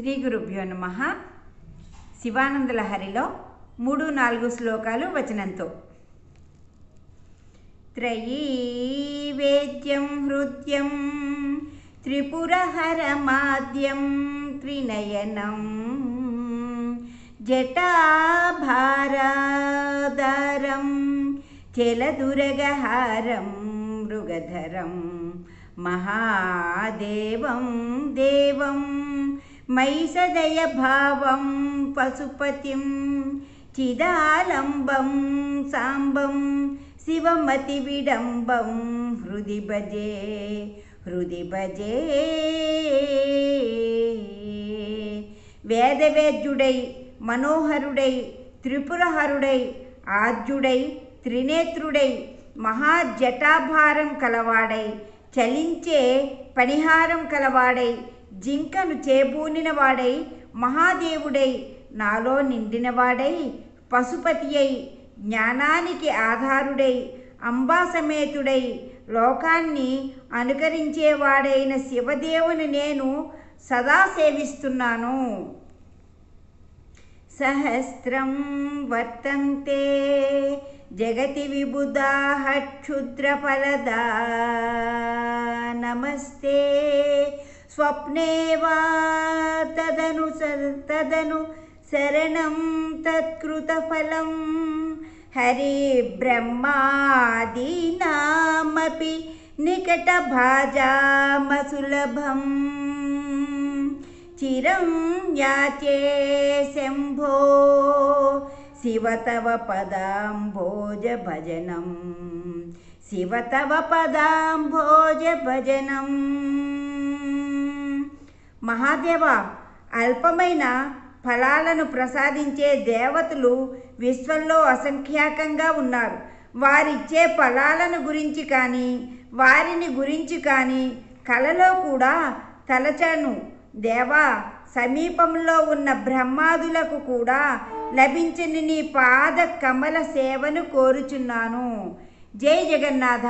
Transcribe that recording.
శ్రీ గురుభ్యో నమః. శివానంద లహరిలో 3-4 శ్లోకాలు వచనంతో. త్రయీవేద్యం హృద్యం త్రిపురహరమాద్యం త్రినయనం జటాభారాధారం చలదురగహారం మృగధరం మహాదేవం దేవం మైసదయ భావం పశుపతిం చిదాలంబం సాంబం శివమతి విడంబం హృది భజే వేదవేద్యుడై మనోహరుడై త్రిపురహరుడై ఆద్యుడై త్రినేత్రుడై మహాజటాభారం కలవాడై చలించే పనిహారం కలవాడై జింకను చేబూనినవాడై మహాదేవుడై నాలో నిండినవాడై పశుపతి అయి జ్ఞానానికి ఆధారుడై అంబాసమేతుడై లోకాన్ని అనుకరించేవాడైన శివదేవుని నేను సదా సేవిస్తున్నాను. సహస్రం వర్తంతే జగతి విబుధాః క్షుద్రఫలదా నమస్తే స్వప్నే వా తదను శరణం తత్కృతఫలం హరి బ్రహ్మాదీనామపి నికటభాజామసులభం చిరం యాచే శంభో శివ తవ పదాంభోజ భజనం శివ తవ పదాంభోజ భజనం. మహాదేవ, అల్పమైన ఫలాలను ప్రసాదించే దేవతలు విశ్వంలో అసంఖ్యాకంగా ఉన్నారు. వారిచ్చే ఫలాలను గురించి కానీ వారిని గురించి కానీ కలలో కూడా తలచను. దేవా, సమీపంలో ఉన్న బ్రహ్మాదులకు కూడా లభించని నీ పాద కమల సేవను కోరుచున్నాను. జై జగన్నాథ.